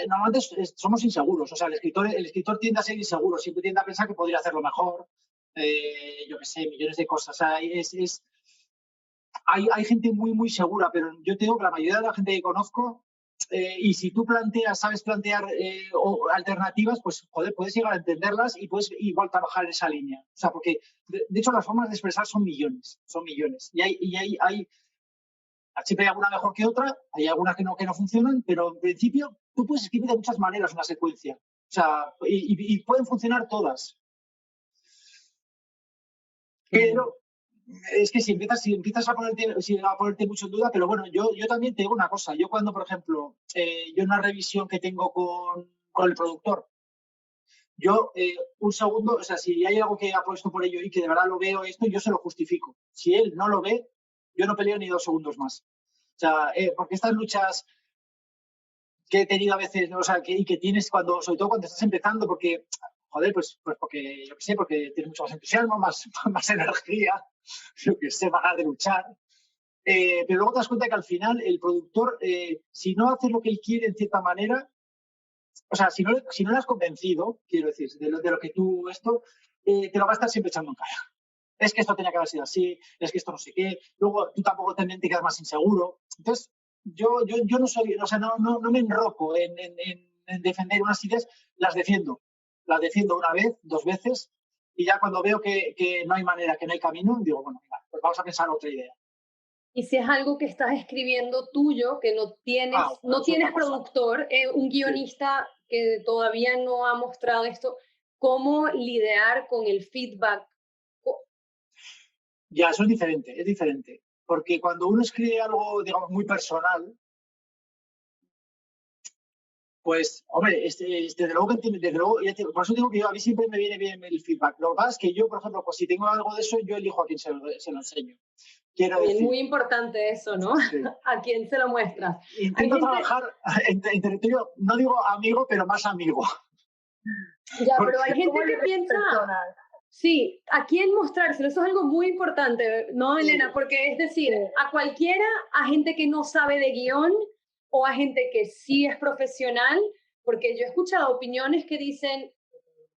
normalmente somos inseguros, o sea, el escritor tiende a ser inseguro, siempre tiende a pensar que podría hacerlo mejor, yo qué sé, millones de cosas, o sea, hay gente muy, muy segura, pero yo te digo que la mayoría de la gente que conozco, y si tú sabes plantear alternativas, pues, joder, puedes llegar a entenderlas y puedes igual trabajar en esa línea. O sea, porque, de hecho, las formas de expresar son millones. Siempre hay alguna mejor que otra, hay algunas que no funcionan, pero en principio tú puedes escribir de muchas maneras una secuencia. O sea, y pueden funcionar todas. Pero es que si empiezas a ponerte mucho en duda, pero bueno, yo también te digo una cosa. Yo cuando, por ejemplo, yo en una revisión que tengo con el productor, yo un segundo, o sea, si hay algo que apuesto por ello y que de verdad lo veo esto, yo se lo justifico. Si él no lo ve, yo no peleo ni 2 segundos más. O sea, porque estas luchas que he tenido a veces, ¿no? O sea, que tienes sobre todo cuando estás empezando, porque, joder, pues porque, yo qué sé, porque tienes mucho más entusiasmo, más energía, yo qué sé, ganas de luchar. Pero luego te das cuenta que al final el productor, si no hace lo que él quiere en cierta manera, o sea, si no le has convencido, quiero decir, de lo que tú te lo va a estar siempre echando en cara. Es que esto tenía que haber sido así, es que esto no sé qué. Luego tú tampoco también te quedas más inseguro. Entonces, yo no soy, o sea, no me enroco en defender unas ideas, las defiendo. Las defiendo una vez, 2 veces, y ya cuando veo que no hay manera, que no hay camino, digo, bueno, mira, pues vamos a pensar otra idea. Y si es algo que estás escribiendo tuyo, que no tienes productor, un guionista que todavía no ha mostrado esto, ¿cómo lidiar con el feedback? Ya, eso es diferente. Porque cuando uno escribe algo, digamos, muy personal, pues, hombre, desde luego, por eso digo que a mí siempre me viene bien el feedback. Lo que pasa es que yo, por ejemplo, pues si tengo algo de eso, yo elijo a quién se lo enseño. Quiero decir, muy importante eso, ¿no? Sí. ¿A quién se lo muestras? Intento trabajar en territorio, no digo amigo, pero más amigo. Ya, pero hay gente que piensa... Sí, ¿a quién mostrárselo? Eso es algo muy importante, ¿no, Elena? Sí. Porque es decir, a cualquiera, a gente que no sabe de guión o a gente que sí es profesional, porque yo he escuchado opiniones que dicen,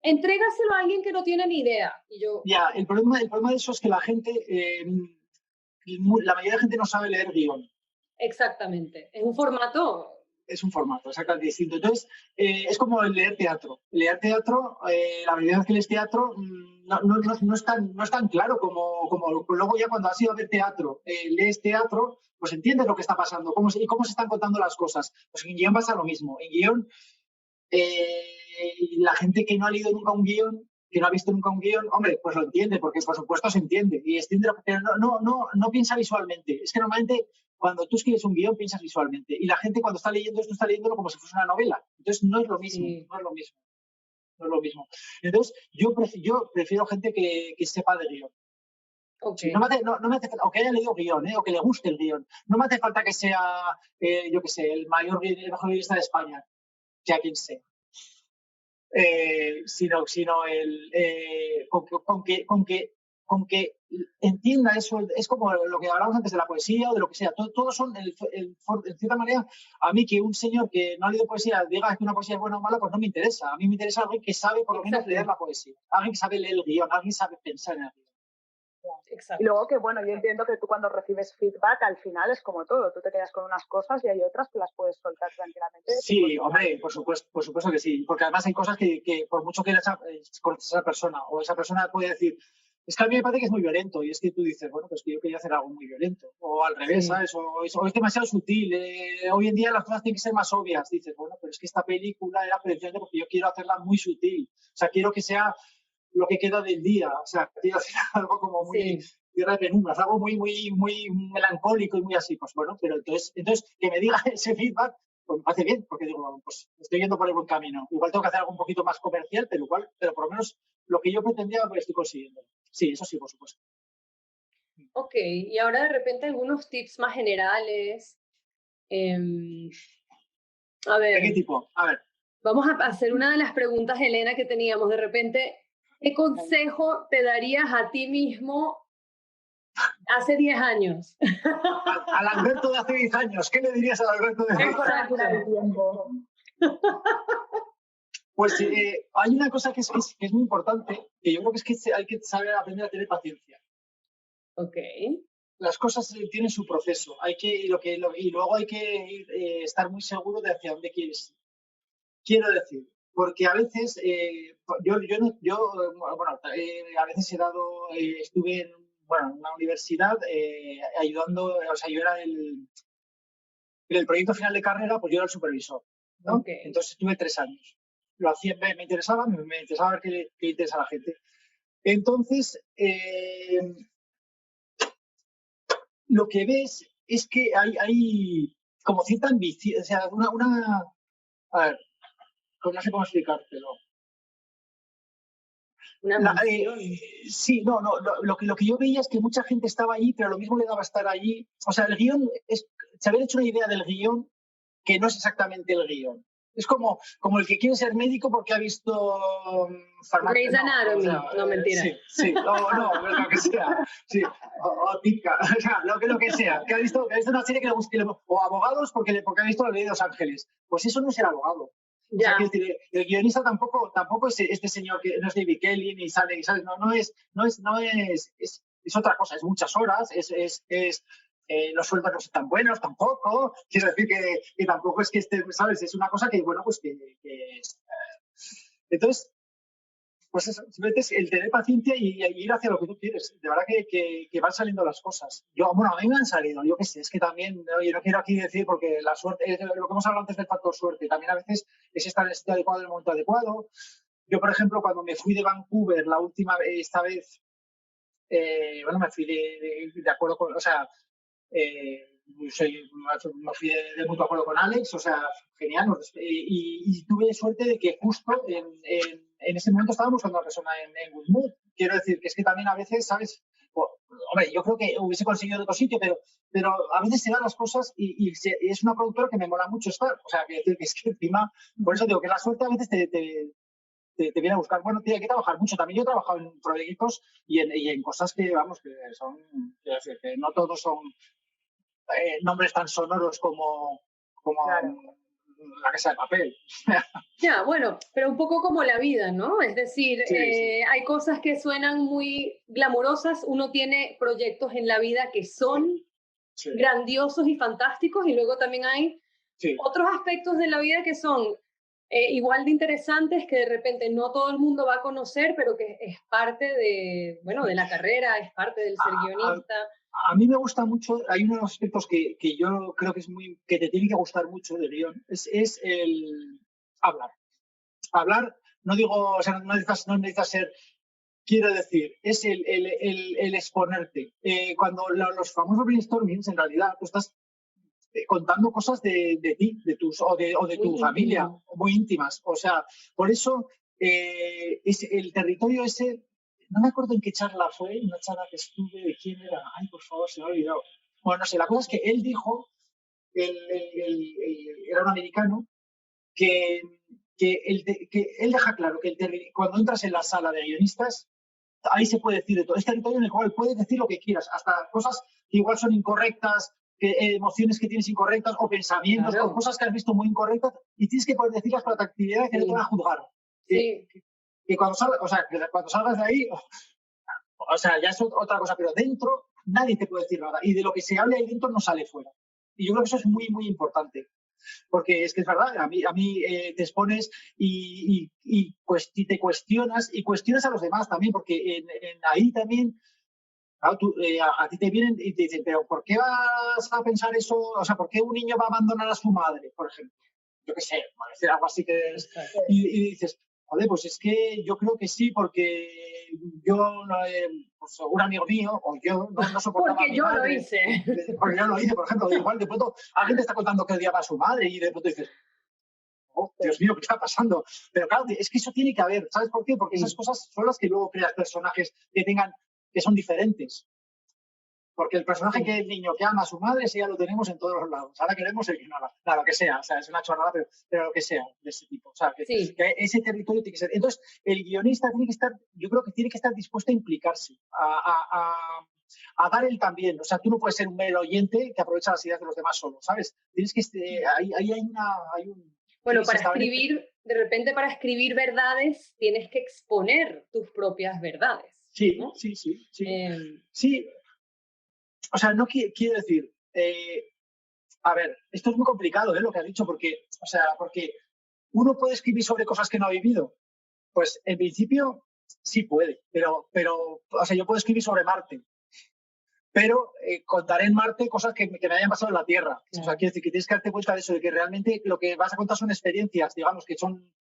entrégaselo a alguien que no tiene ni idea. Y yo... Ya, el problema de eso es que la gente, la mayoría de la gente no sabe leer guión. Exactamente, es un formato... Es un formato exactamente distinto. Entonces, es como el leer teatro. Leer teatro, la mayoría de veces que lees teatro no es tan claro como luego ya cuando has ido a ver teatro, lees teatro, pues entiendes lo que está pasando y cómo se están contando las cosas. Pues en guión pasa lo mismo. En guión, la gente que no ha leído nunca un guión, que no ha visto nunca un guión, hombre, pues lo entiende, porque por supuesto se entiende. Y pero no piensa visualmente. Es que normalmente cuando tú escribes un guión piensas visualmente y la gente cuando está leyendo esto está leyéndolo como si fuese una novela. Entonces no es lo mismo, sí. no es lo mismo. Entonces yo prefiero gente que sepa de guión. Okay. No me hace falta, o que haya leído guión, o que le guste el guión. No me hace falta que sea, yo qué sé, el mejor guionista de España, sea quien sea. Sino con con que entienda eso, es como lo que hablábamos antes de la poesía o de lo que sea. Todos son, en cierta manera, a mí que un señor que no ha leído poesía diga que una poesía es buena o mala, pues no me interesa. A mí me interesa alguien que sabe por lo menos leer la poesía, alguien que sabe leer el guión, alguien que sabe pensar en el guión. Exacto. Y luego que, bueno, yo entiendo que tú cuando recibes feedback, al final es como todo. Tú te quedas con unas cosas y hay otras que las puedes soltar tranquilamente. Sí, hombre, por supuesto que sí. Porque además hay cosas que por mucho que conoces a esa persona, o esa persona puede decir, es que a mí me parece que es muy violento. Y es que tú dices, bueno, pues que yo quería hacer algo muy violento. O al revés, sí. ¿Sabes? O es demasiado sutil. Hoy en día las cosas tienen que ser más obvias. Dices, bueno, pero es que esta película era precisamente porque yo quiero hacerla muy sutil. O sea, quiero que sea lo que queda del día, o sea, quiero hacer algo como muy tierra de penumbras, algo muy melancólico y muy así, pues bueno, pero entonces que me diga ese feedback, pues me parece bien, porque digo, pues estoy yendo por el buen camino. Igual tengo que hacer algo un poquito más comercial, pero por lo menos lo que yo pretendía lo estoy consiguiendo. Sí, eso sí, por supuesto. Ok, y ahora de repente algunos tips más generales. A ver. ¿De qué tipo? A ver. Vamos a hacer una de las preguntas, Elena, que teníamos. De repente, ¿qué consejo te darías a ti mismo hace 10 años? Al Alberto de hace 10 años. ¿Qué le dirías al Alberto de 10 años? Pues hay una cosa que es muy importante, que yo creo que es que hay que saber aprender a tener paciencia. Ok. Las cosas tienen su proceso. Y luego hay que estar muy seguro de hacia dónde quieres ir. Quiero decir, porque a veces a veces estuve en una universidad ayudando, o sea, yo era en el proyecto final de carrera, pues yo era el supervisor, ¿no? Okay. Entonces estuve 3 años. Lo hacía, me interesaba ver qué le interesa a la gente. Entonces, lo que ves es que hay como cierta ambición, o sea, a ver, no sé cómo explicártelo. Sí, lo que yo veía es que mucha gente estaba allí, pero lo mismo le daba estar allí. O sea, el guión, se había hecho una idea del guión que no es exactamente el guión. Es como el que quiere ser médico porque ha visto Grey's Anatomy, no, mentira. Sí, lo que sea. Sí, o Tika, o sea, lo que sea. Que ha visto una serie que le gusta, o abogados porque ha visto La Ley de Los Ángeles. Pues eso no es el abogado. O sea, que el guionista tampoco es este señor que no es David Kelly ni sale, no es otra cosa, es muchas horas, los sueldos no son tan buenos tampoco, quiero decir que tampoco es que ¿sabes? Es una cosa que, bueno, pues que entonces, pues eso, simplemente es el tener paciencia y ir hacia lo que tú quieres. De verdad que van saliendo las cosas. A mí me han salido, yo qué sé, es que también, yo no quiero aquí decir, porque la suerte, lo que hemos hablado antes del factor suerte, también a veces es estar en el sitio adecuado en el momento adecuado. Yo, por ejemplo, cuando me fui de Vancouver la última vez, esta vez, me fui de acuerdo con, o sea, me fui de mutuo acuerdo con Alex, o sea, genial, y tuve suerte de que justo en ese momento estaba buscando a una persona en Goodmood. Quiero decir que es que también a veces, ¿sabes? Hombre, yo creo que hubiese conseguido en otro sitio, pero a veces se dan las cosas y es una productora que me mola mucho estar. O sea, que es que encima, por eso digo que la suerte a veces te viene a buscar. Bueno, tiene que trabajar mucho. También yo he trabajado en proyectos y en cosas que, vamos, que son, quiero decir, que no todos son nombres tan sonoros como claro. La Casa de Papel. Ya, bueno, pero un poco como la vida, ¿no? Es decir, sí. Hay cosas que suenan muy glamurosas, uno tiene proyectos en la vida que son grandiosos y fantásticos, y luego también hay otros aspectos de la vida que son igual de interesantes, que de repente no todo el mundo va a conocer, pero que es parte de la carrera, es parte del ser guionista. A mí me gusta mucho, hay unos aspectos que yo creo que te tiene que gustar mucho del guión, es el hablar. Hablar, no digo, o sea, no necesitas ser, quiero decir, es el exponerte. Cuando los famosos brainstormings, en realidad, tú estás contando cosas de ti, de tu familia, muy íntimas. O sea, por eso es el territorio ese. No me acuerdo en qué charla fue, una charla que estuve, ¿de quién era? Ay, por favor, se me ha olvidado. Bueno, no sé, la cosa es que él dijo, era un americano, que él deja claro que cuando entras en la sala de guionistas, ahí se puede decir de todo. Es territorio en el cual puedes decir lo que quieras, hasta cosas que igual son incorrectas, emociones que tienes incorrectas o pensamientos o cosas que has visto muy incorrectas y tienes que poder decirlas con la tranquilidad de que no te van a juzgar. Que cuando salgas de ahí, o sea, ya es otra cosa, pero dentro nadie te puede decir nada y de lo que se hable ahí dentro no sale fuera. Y yo creo que eso es muy, muy importante. Porque es que es verdad, a mí te expones y te cuestionas y cuestionas a los demás también, porque ahí también claro, a ti te vienen y te dicen, pero ¿por qué vas a pensar eso? O sea, ¿por qué un niño va a abandonar a su madre, por ejemplo? Yo qué sé, decir algo así que es... Y dices, joder, pues es que yo creo que sí, porque yo, pues un amigo mío, o yo no soportaba porque a mi yo madre. Lo hice. Porque yo lo hice, por ejemplo. Igual de pronto alguien te está contando que odiaba a su madre y de pronto dices, oh, Dios mío, ¿qué está pasando? Pero claro, es que eso tiene que haber. ¿Sabes por qué? Porque esas cosas son las que luego creas personajes que son diferentes. Porque el personaje que es el niño que ama a su madre, ese ya lo tenemos en todos los lados. Ahora queremos el que no ama. Lo que sea. O sea, es una chorrada, pero lo que sea de ese tipo. O sea, que ese territorio tiene que ser. Entonces, el guionista tiene que estar, yo creo que tiene que estar dispuesto a implicarse, a dar él también. O sea, tú no puedes ser un mero oyente que aprovecha las ideas de los demás solo, ¿sabes? Tienes que, ahí hay un... Bueno, de repente para escribir verdades tienes que exponer tus propias verdades. Sí, ¿no? sí. Sí. O sea, no quiero decir, a ver, esto es muy complicado, lo que has dicho, porque uno puede escribir sobre cosas que no ha vivido. Pues en principio sí puede, pero o sea, yo puedo escribir sobre Marte, pero contaré en Marte cosas que me hayan pasado en la Tierra. O sea, quiero decir que tienes que darte cuenta de eso, de que realmente lo que vas a contar son experiencias, digamos, que son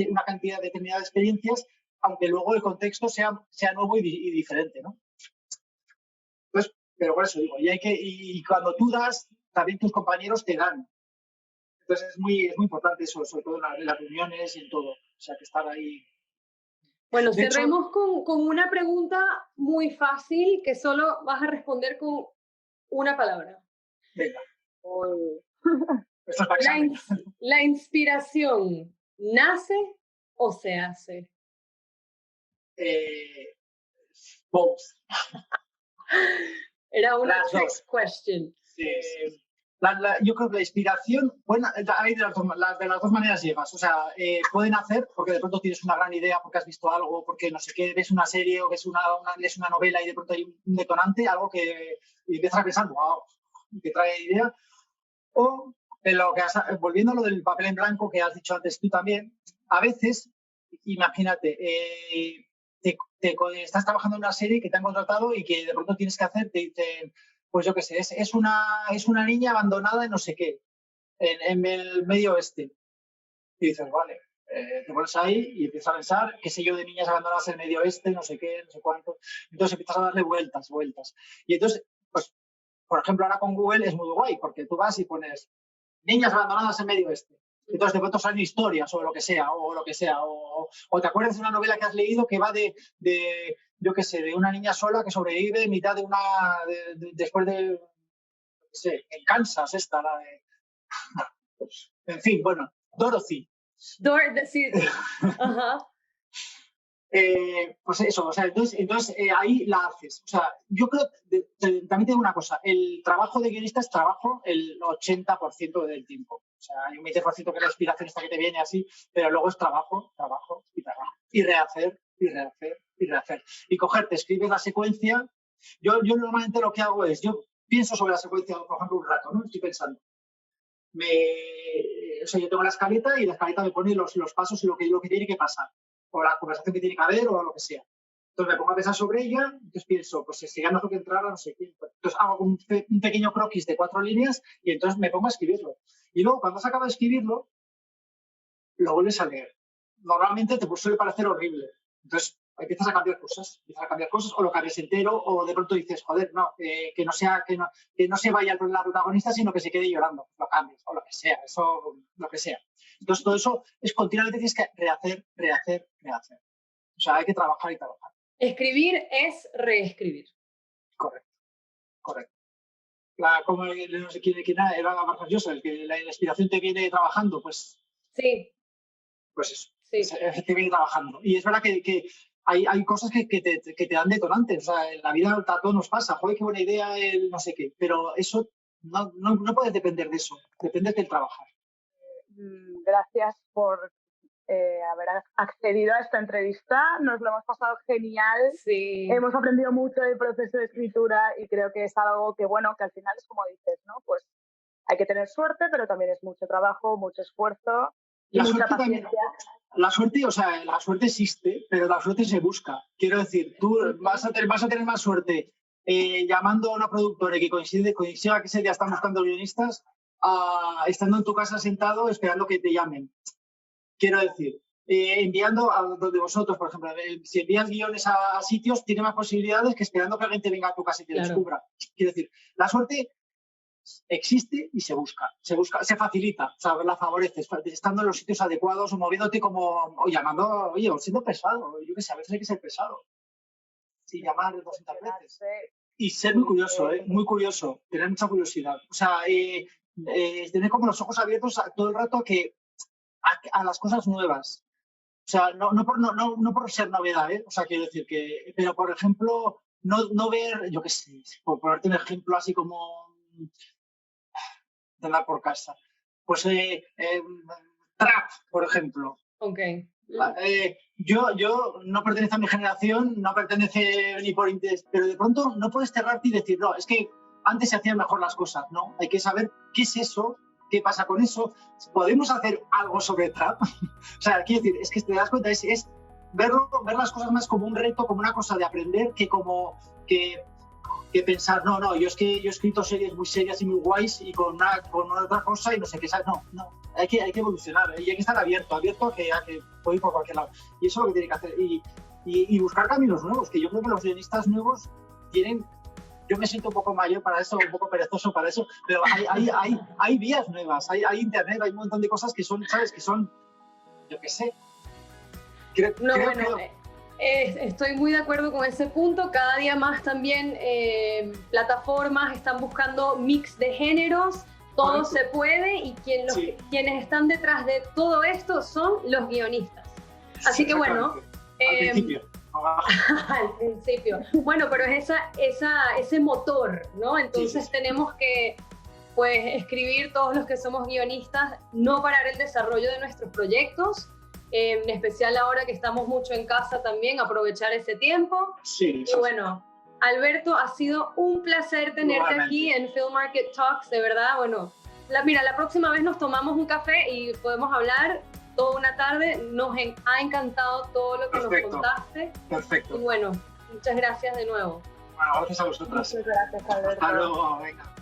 una cantidad determinada de experiencias, aunque luego el contexto sea nuevo y diferente, ¿no? Entonces, pero por eso digo, y cuando tú das, también tus compañeros te dan. Entonces es muy importante eso, sobre todo en las reuniones y en todo. O sea, que estar ahí. Bueno, cerremos con una pregunta muy fácil que solo vas a responder con una palabra. Venga. Esto es para examen. ¿La inspiración nace o se hace? Both. Era una trick question. Yo creo que la inspiración, bueno, hay de las dos maneras llegas. O sea, pueden hacer porque de pronto tienes una gran idea, porque has visto algo, porque no sé qué, ves una serie o ves lees una novela y de pronto hay un detonante, algo que y empiezas a pensar, wow, que trae idea. O, volviendo a lo del papel en blanco que has dicho antes tú también, a veces, imagínate, estás trabajando en una serie que te han contratado y que de pronto tienes que hacer, te dicen, pues yo qué sé, es una niña abandonada en no sé qué, en el medio oeste. Y dices, vale, te pones ahí y empiezas a pensar, qué sé yo, de niñas abandonadas en el medio oeste, no sé qué, no sé cuánto. Entonces empiezas a darle vueltas. Y entonces, pues, por ejemplo, ahora con Google es muy guay, porque tú vas y pones niñas abandonadas en medio oeste. Entonces de pronto salen historias o lo que sea, o te acuerdas de una novela que has leído que va de yo qué sé, de una niña sola que sobrevive en mitad de después de, no sé, en Kansas la de... En fin, bueno, Dorothy. Sí. Ajá. Pues eso, o sea, entonces ahí la haces. O sea, yo creo, también tengo una cosa, el trabajo de guionista es trabajo el 80% del tiempo. O sea, hay un 20% que es la inspiración esta que te viene así, pero luego es trabajo. Y rehacer. Y cogerte, escribes la secuencia. Yo normalmente lo que hago es, yo pienso sobre la secuencia, por ejemplo, un rato, ¿no? Estoy pensando. O sea, yo tengo la escaleta y la escaleta me pone los pasos y lo que tiene que pasar, o la conversación que tiene que haber, o lo que sea. Entonces me pongo a pensar sobre ella, entonces pienso, pues sería mejor que entrara, no sé qué. Entonces hago un pequeño croquis de 4 líneas y entonces me pongo a escribirlo. Y luego, cuando has acabado de escribirlo, lo vuelves a leer. Normalmente te suele parecer horrible. Entonces empiezas a cambiar cosas, o lo cambias entero, o de pronto dices, joder, no, que no se vaya la protagonista, sino que se quede llorando, lo cambias, o lo que sea, lo que sea. Entonces todo eso es continuamente, tienes que rehacer. O sea, hay que trabajar y trabajar. Escribir es reescribir. Correcto. Como no sé quién era Vargas Llosa, el que la inspiración te viene trabajando, pues... Sí. Pues eso, sí. Te viene trabajando. Y es verdad que hay cosas que te dan detonantes. O sea, en la vida a todos nos pasa. Joder, qué buena idea el no sé qué. Pero eso no puedes depender de eso. Dependes del trabajar. Gracias por haber accedido a esta entrevista. Nos lo hemos pasado genial. Sí. Hemos aprendido mucho del proceso de escritura y creo que es algo que, bueno, que al final es como dices, ¿no? Pues hay que tener suerte, pero también es mucho trabajo, mucho esfuerzo y mucha paciencia. La suerte existe, pero la suerte se busca. Quiero decir, tú vas a tener más suerte llamando a una productora que coincida que ese día están buscando guionistas, estando en tu casa sentado esperando que te llamen. Quiero decir, enviando a donde vosotros, por ejemplo, si envías guiones a sitios, tiene más posibilidades que esperando que alguien te venga a tu casa y te descubra. Quiero decir, la suerte existe y se busca, se facilita, o sea, la favoreces, estando en los sitios adecuados o moviéndote como, o llamando, oye, o siendo pesado, yo qué sé, a veces hay que ser pesado, sin llamar 200 veces. Y ser muy curioso, tener mucha curiosidad, o sea, tener como los ojos abiertos todo el rato a las cosas nuevas. O sea, no por ser novedad, o sea, quiero decir que, pero por ejemplo, no ver, yo qué sé, por ponerte un ejemplo así como de andar por casa. Pues trap, por ejemplo. Ok. Yo no pertenezco a mi generación, no pertenece ni por interés, pero de pronto no puedes cerrarte y decir, no, es que antes se hacían mejor las cosas, ¿no? Hay que saber qué es eso, qué pasa con eso. ¿Podemos hacer algo sobre trap? O sea, quiero decir, es que te das cuenta, es ver las cosas más como un reto, como una cosa de aprender, que como que pensar, no, yo he escrito series muy serias y muy guays y con otra cosa y no sé qué, ¿sabes? No, hay que evolucionar y hay que estar abierto a que puede ir por cualquier lado. Y eso es lo que tiene que hacer. Y buscar caminos nuevos, que yo creo que los guionistas nuevos tienen... Yo me siento un poco mayor para eso, un poco perezoso para eso, pero hay vías nuevas, hay internet, hay un montón de cosas que son, ¿sabes? Que son, yo qué sé. Estoy muy de acuerdo con ese punto. Cada día más también plataformas están buscando mix de géneros. Todo se puede y quienes están detrás de todo esto son los guionistas. Así que bueno... Al principio. Bueno, pero es ese motor, ¿no? Entonces tenemos que escribir todos los que somos guionistas, no parar el desarrollo de nuestros proyectos. En especial ahora que estamos mucho en casa también, aprovechar ese tiempo. Sí, y bueno, Alberto, ha sido un placer tenerte aquí en Film Market Talks, de verdad. Bueno, la próxima vez nos tomamos un café y podemos hablar toda una tarde. Nos ha encantado todo lo que nos contaste. Perfecto. Y bueno, muchas gracias de nuevo. Bueno, gracias a vosotras. Muchas gracias, Alberto. Hasta luego, venga.